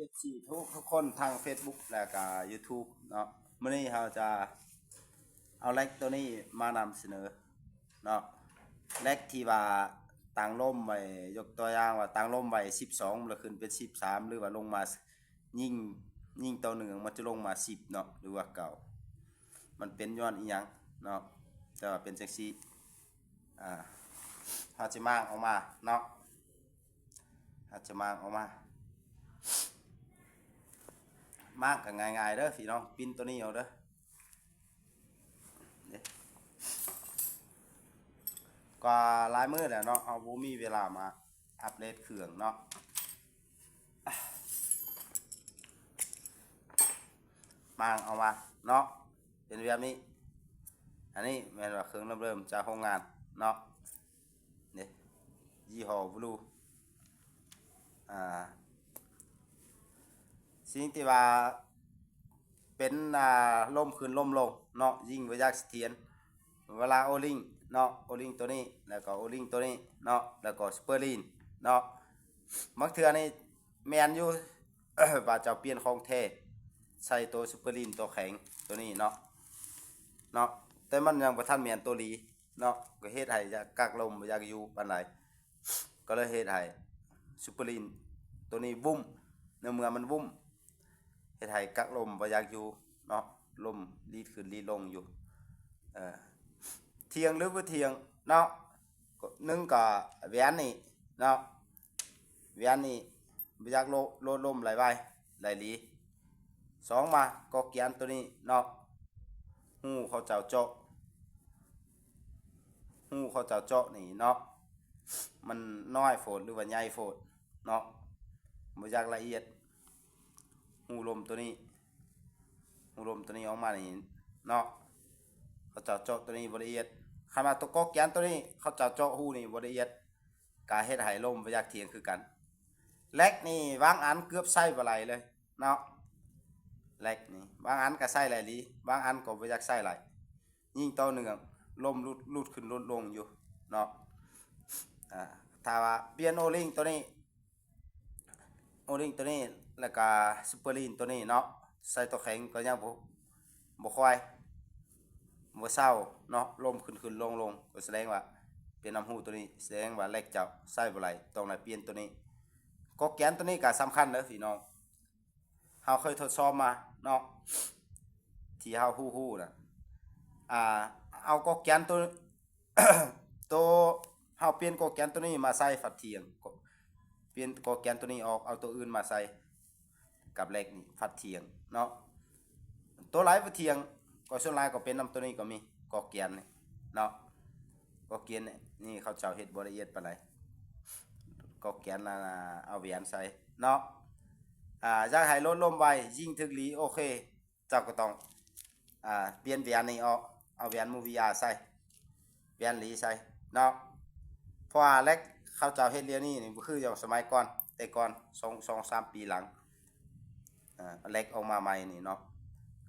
FC ทุกคนทาง Facebook และก็ YouTube เนาะมื้อนี้เราจะเอาแล็กตัวนี้มานำเสนอเนาะแล็กที่ว่าตั้งล่มไว้ยกตัวอย่างว่าตั้งล่มไว้12แล้วขึ้นเป็น13หรือว่าลงมายิ่งยิ่งตัวหนึ่งมันจะลงมา10เนาะหรือว่าเก่ามันเป็นย้อนอีหยังเนาะแต่ว่าเป็นจังซี่เฮาสิมางออกมาเนาะเฮาจะมางออกมามากกันง่ายๆเด้อพี่น้องปิ้นตัวนี้เอาเด้อก็ลายมือแล้วเนาะเอาบ่มีเวลามาอัปเดตเครื่องเนาะมางเอามาเนาะเป็นแบบนี้อันนี้แม่นว่าเครื่องเริ่มจากโรงงานเนาะนี่ยี่ห้อบลูสิ่งที่ว่าเป็นล่มขึ้นล่มลงเนาะยิ่งบ่อยากเสถียรเวลาโอลิงเนาะโอลิงตัวนี้แล้วก็โอลิงตัวนี้เนาะแล้วก็สเปอร์ลีนเนาะบางเทื่อนี่แม่นอยู่ ว่าจะเปลี่ยนของแท้ใส่ตัวสเปอร์ลีนตัวแข็งตัวนี้เนาะแต่มันยังบ่ทันแม่นตัวลีเนาะก็เฮ็ดให้กักลมบ่อยากอยู่ปานใดก็เลยเฮ็ดให้สเปอร์ลีนตัวนี้วุ้มในเมื่อมันวุ้มเฮ็ดให้กักลมบ่อยากอยู่เนาะลมลีดขึ้นลีดลงอยู่เทียงหรือบ่เทียงเนาะหนึ่งก็แหวนนี่เนาะแหวนนี่บ่อยากโลดลมไหลไปไหลหลีสองมาก็เกียนตัวนี้เนาะหูเขาเจ้าเจาะนี่เนาะมันน้อยโฟดหรือว่าใหญ่โฟดเนาะบ่อยากละเอียดหูลมตัวนี้ออกมานี่เนาะเขาเจาะตัวนี้บ่ละเอียดคันว่าตัวก็แกนตัวนี้เขาเจาะหูนี่บ่ละเอียดกาเฮ็ดให้ลมบ่อยากเถียงคือกันแลกนี่บางอันเกือบใส่บ่ไหลเลยเนาะแลกนี่บางอันก็ใส่ไหลหลีบางอันก็บ่อยากใส่ไหลยิ่งตัวหนึ่งลมลุดขึ้นลุดลงอยู่เนาะถ้าว่าเปลี่ยนโอลิงตัวนี้แล้วก็ซุปเปอร์ลีนตัวนี้เนาะใส่ตัวแข็งก็ยังบ่ค่อยบ่เศร้าเนาะลมขึ้นลงก็แสดงว่าเป็นน้ำหูตัวนี้แสดงว่าแลกเจ้าใส่บ่ไหลต้องได้เปลี่ยนตัวนี้ก็แกนตัวนี้ก็สำคัญเด้อพี่น้องเฮาเคยทดสอบมาเนาะที่เฮาฮู้ๆน่ะเอาก็แกนตัว ตัวเฮาเปลี่ยนก็แกนตัวนี้มาใส่ฝัดเทียงเปลี่ยนก็แกนตัวนี้ออกเอาตัวอื่นมาใส่กับแลกนี่ฝัดเทียงเนาะตัวหลายฝัดเทียงก็ส่วนหลายก็เป็นนำตัวนี้ก็มีก็แกนนี่เนาะก็แกนนี่เขาเจ้าเฮ็ดบ่ละเอียดปานใดก็แกนเอาแหวนใส่เนาะอยากให้ลดลมไวยิ่งถึกหลีโอเคเจ้าก็ต้องเปลี่ยนแหวนนี่ออกเอาแหวนมูวิยาใส่แหวนหลีใส่เนาะเพราะว่าแลกเขาเจ้าเฮ็ดเรียวนี่บ่คืออย่างสมัยก่อนแต่ก่อน2-3 ปีหลังแลกออกมาใหม่นี่เนาะ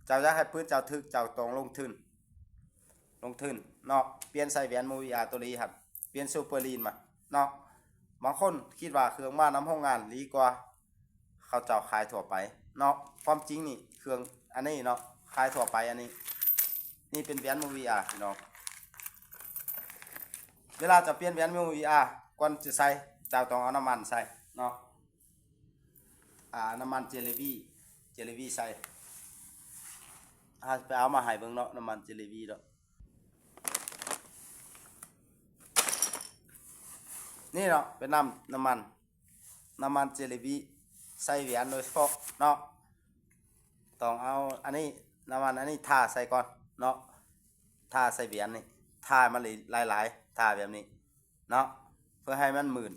เจ้าอยากให้พื้นเจ้าถึกเจ้าต้องลงทุนเนาะเปลี่ยนใส่แหวนมูวิยาตัวนี้ครับเปลี่ยนซูเปอร์ลีนมาเนาะบางคนคิดว่าเครื่องมาน้ำห้องงานดีกว่าเขาเจ้าขายทั่วไปเนาะความจริงนี่เครื่องอันนี้เนาะขายทั่วไปอันนี้นี่เป็นแหวนมูวิยาพี่น้องเวลาจะเปลี่ยนแหวนมูวิยาก่อนจะใส่เจ้าต้องเอาน้ำมันใส่เนาะน้ำมันเจลลี่ใส่ไปเอามาให้เบิ่งเนาะน้ำมันเจลลี่เนาะนี่เนาะเป็นน้ำมันเจลลี่ใส่แหวนโดยเฉพาะเนาะต้องเอาอันนี้น้ำมันอันนี้ทาใส่ก่อนเนาะทาใส่แหวนนี่ทามันหลายทาแบบนี้เนาะเพื่อให้มันหมื่น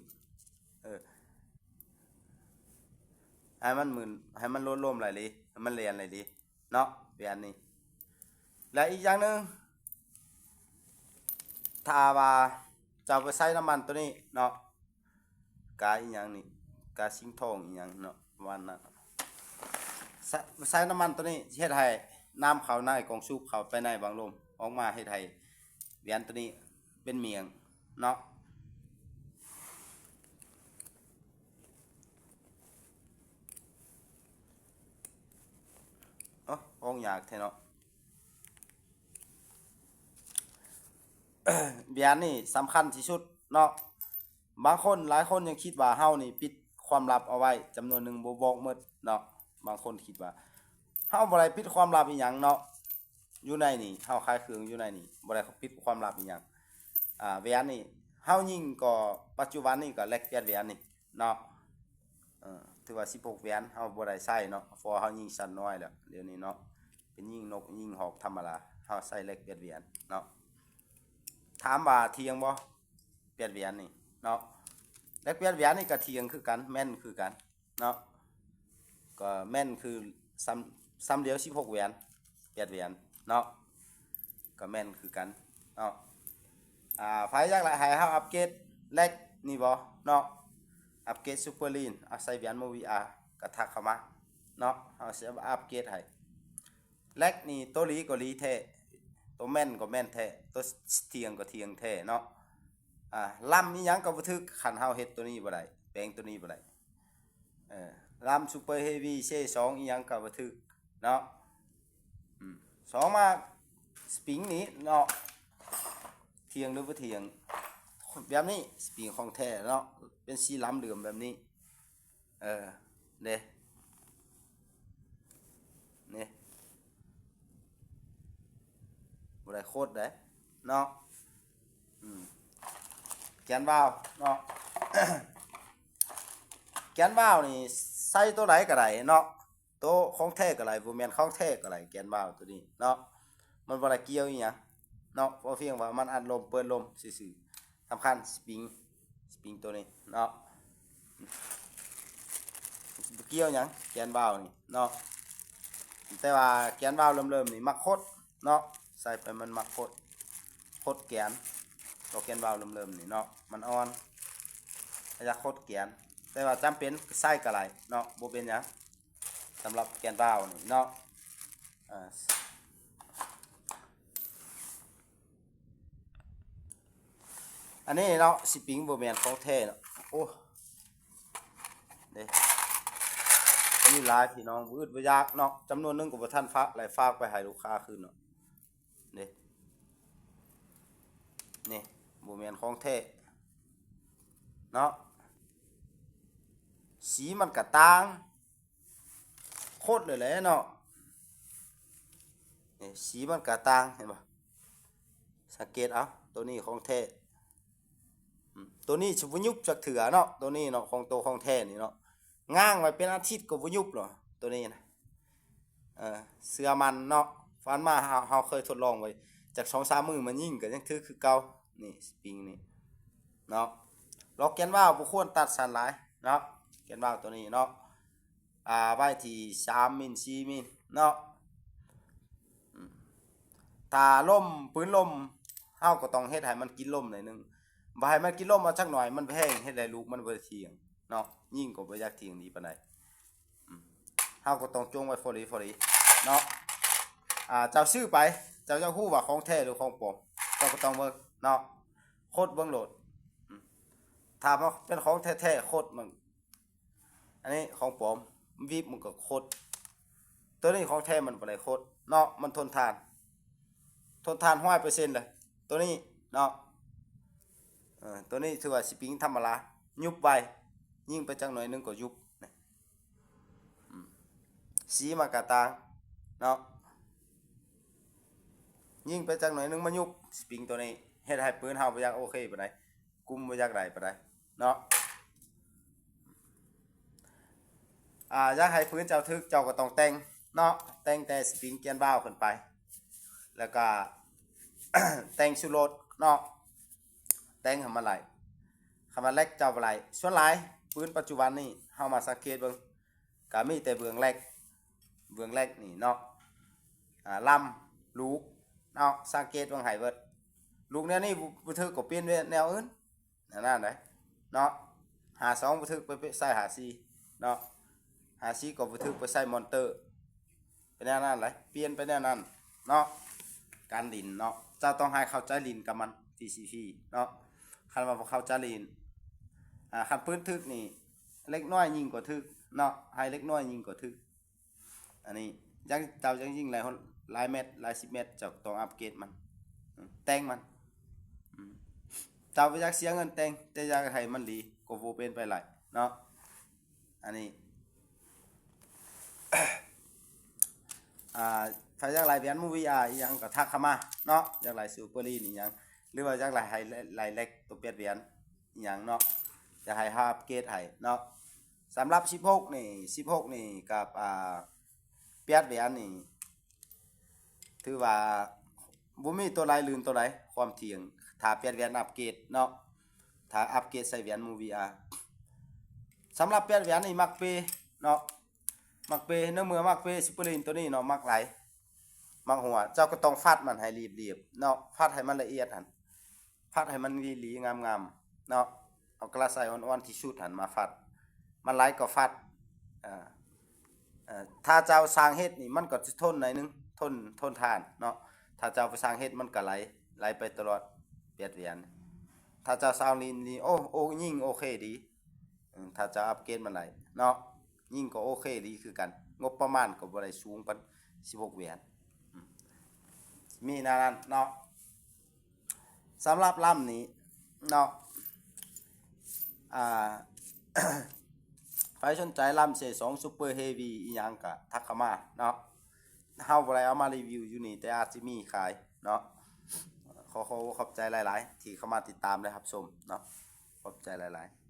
ให้มันหมื่นให้มันลดไหลลีให้มันเรียนไหลลีเนาะแหวนนี่และอีกอย่างนึงถ้าว่าจะไปใส่น้ำมันตัวนี้เนาะกาอีกอย่างนี่กาสิงทองอีกอย่างเนาะวันนั้นใส่น้ำมันตัวนี้เฮ็ดให้น้ำเข้าในกองสูบเข้าไปในบางลมออกมาเฮ็ดให้แหวนตัวนี้เป็นเมียงเนาะ ยากแท้เนาะ เบียนนี่สำคัญที่สุดเนาะบางคนหลายคนยังคิดว่าเฮานี่ปิดความลับเอาไว้จำนวนหนึ่งบ่บอกหมดเนาะบางคนคิดว่าเฮาบ่ได้ปิดความลับอีหยังเนาะอยู่ในนี่เฮาขายเครื่องอยู่ในนี่บ่ได้ปิดความลับอีหยังแหวนนี่เฮายิงก็ปัจจุบันนี่ก็แลกเปลี่ยนแหวนนี่เนาะถือว่า16แหวนเฮาบ่ได้ใช้เนาะเพราะเฮายิงสั้นน้อยแล้วเดี๋ยวนี้เนาะเป็นยิงนกยิงหอกธรรมดาเฮาใช้แลกเปลี่ยนแหวนเนาะถามว่าเที่ยงบ่เปลี่ยนแหวนนี่เนาะแลกเปลี่ยนแหวนนี่ก็เที่ยงคือกันแม่นคือกันเนาะก็แม่นคือซ้ำเดียว16แหวนเปลี่ยนแหวนเนาะก็แม่นคือกันเนาะไผอยากให้เฮาอัปเกรดแลกนี่บ่เนาะอัปเกรดซูเปอร์ลีนใส่แหวนโม VR ก็ทักเข้ามาเนาะเฮาสิอัปเกรดให้แลกนี่ตัวลีก็ลีแท้ตัวแม่นก็แม่นแท้ตัวเทียงก็เทียงแท้เนาะลำอีหยังก็บ่ถึกคันเฮาเฮ็ดตัวนี้บ่ได้แปลงตัวนี้บ่ได้ลำซูเปอร์เฮฟวี่เซ2อีหยังก็บ่ถึกเนาะสองมาสปริงนี้เนาะเทียงหรือบ่เทียงแบบนี้สปริงของแท้เนาะเป็นสีล้ำเหลื่อมแบบนี้เด้นี่บ่ได้โคตรเด้เนาะแกนวาล์วเนาะ แกนวาล์วนี่ใส่ตัวไหนก็ได้เนาะตัวของแท้ก็ได้บ่แม่นของแท้ก็ได้แกนวาล์วตัวนี้เนาะมันบ่ได้เกี่ยวอีหยังเนาะเพราะเพียงว่ามันอัดลมเปิดลมซื่อๆสำคัญสปริงตัวนี้เนาะบ่เกี่ยวหยังแกนวาล์วนี่เนาะแต่ว่าแกนวาล์วเริ่มๆนี่มักคดเนาะใส่ไปมันมักคดแกนตัวแกนวาล์วเริ่มๆนี่เนาะมันอ่อนอยากคดแกนแต่ว่าจำเป็นใส่ก็ได้เนาะบ่เป็นหยังสำหรับแกนวาล์วนี่เนาะอันนี้เนาะสปริงบ่แม่นของแท้เนาะโอ้เด้นี่หลายพี่น้องบ่อึดบ่อยากเนาะจำนวนนึงก็บ่ทันฝากไปให้ลูกค้าคืนเนาะเด้นี่บ่แม่นของแท้เนาะสีมันก็ต่างโคตรเลยแหละเนาะนี่สีมันก็ต่างเห็นบ่สังเกตเอาตัวนี้ของแท้ตัวนี้สิบ่ยุบจักเถื่อเนาะตัวนี้เนาะของแท้นี่เนาะง้างไว้เป็นอาทิตย์ก็บ่ยุบหรอตัวนี้นะเสื้อมันเนาะฟันมาเฮาเคยทดลองไว้จาก 2-3 มื้อมันยิ่งก็ยังถือคือเก่านี่สปริงนี่เนาะล็อกแกนวาล์วบ่ควรตัดสั้นหลายเนาะแกนวาล์วตัวนี้เนาะไว้ที่3มิล4มิลเนาะถ้าลมปืนลมเฮาก็ต้องเฮ็ดให้มันกินลมหน่อยนึงบ่ให้มันกินลมเอาจักหน่อยมันแพงเฮ็ดให้ลูกมันบ่เที่ยงเนาะยิ่งก็บ่อยากเที่ยงดีปานใดเฮาก็ต้องจงไว้ฟอรีเนาะเจ้าซื้อไปเจ้าฮู้ว่าของแท้หรือของปลอมเจ้าก็ต้องเบิ่งเนาะโคตรเบิ่งโหลดถ้ามันเป็นของแท้ๆโคตรมันอันนี้ของปลอมวิบมันก็โคตรตัวนี้ของแท้มันบ่ได้โคตรเนาะมันทนทาน 100% เลยตัวนี้เนาะตัวนี้ถือว่าสปริงธรรมดายุบไวยิ่งไปจักหน่อยนึงก็ยุบสีมันก็ต่างเนาะยิ่งไปจักหน่อยนึงมันยุบสปริงตัวนี้เฮ็ดให้ปืนเฮาบ่อยากโอเคปานใดกุมบ่อยากได้ปานใดเนาะอยากให้ปืนเจ้าทึกเจ้าก็ต้องแต่งเนาะแต่งแต่สปริงแกนวาล์วขึ้นไปแล้วก็ แต่งชูโรดเนาะแต่งให้มันไหลคำว่าแลกเจ้าไหลส่วนหลายปืนปัจจุบันนี่เฮามาสังเกตเบิ่งก็มีแต่เบื้องแรกนี่เนาะลำลูกเนาะสังเกตเบิ่งให้เบิดลูกแนวนี้บ่ถึกก็เปลี่ยนแนวอื่นนั่นได้เนาะ52บ่ถึกไปใส่54เนาะ54ก็บ่ถึกไปใส่มอนเตอร์เป็นแนวนั้นเลยเปลี่ยนไปแนวนั้นเนาะการลินเนาะเจ้าต้องให้เข้าใจลินกับมัน TCP เนาะคันว่าบ่เข้าใจลินคันปืนทึกนี่เล็กน้อยยิ่งกว่าทึกเนาะให้เล็กน้อยยิ่งกว่าทึกอันนี้ ยังเจ้ายังยิ่งหลายเม็ดหลาย10 เม็ดเจ้าต้องอัปเกรดมันแต่งมันเจ้าบ่อยากเสียเงินแต่งแต่อยากให้มันดีก็บ่เป็นไปหลายเนาะอันนี้ ถ้าอยากหลายแบรนด์มูวี่อีหยังก็ทักเข้ามาเนาะอยากหลายซูเปอร์ลีนอีหยังหรือว่าอยากหลายให้หลายเล็กตัวเปลี่ยนแบรนด์อีหยังเนาะจะให้อัปเกรดให้เนาะสำหรับ16นี่กับเปลี่ยนแบรนด์นี่ถือว่าบ่มีตัวใดลื่นตัวใดความเที่ยงถ้าเปลี่ยนแบรนด์อัปเกรดเนาะถ้าอัปเกรดใส่แบรนด์มูวี่สำหรับเปลี่ยนแบรนด์นี่มักเปเนาะมักเปเนื้อเมื่อมักเปซูเปอร์ลีนตัวนี้เนาะมักหลายมักหัวเจ้าก็ต้องฟัดมันให้เรียบๆเนาะฟัดให้มันละเอียดหั่นฟัดให้มันหลีๆงามๆเนาะเอากระใส่อ่อนๆที่สุดหั่นมาฟัดมันหลายก็ฟัดอ่าถ้าเจ้าสร้างเฮ็ดนี่มันก็สิทนหน่อยนึงทนทานเนาะถ้าเจ้าไปสร้างเฮ็ดมันก็ไหลไปตลอดเปรียดเวียนถ้าเจ้าสร้างนี่โอ้ยิ่งโอเคดีถ้าเจ้าอัปเกรดมันไหลเนาะยิ่งก็โอเคดีคือกันงบประมาณก็บ่ได้สูงปาน16เหรียญมีหนานั้นเนาะสำหรับลำนี้เนาะอ่า ใครสนใจลำเส2 Super Heavy อีหยังก็ทักเข้ามาเนาะเฮาบ่ได้เอามารีวิวอยู่นี่แต่อาจสิมีขายเนาะขอบใจหลายๆที่เข้ามาติดตามและรับชมเนาะขอบใจหลายๆ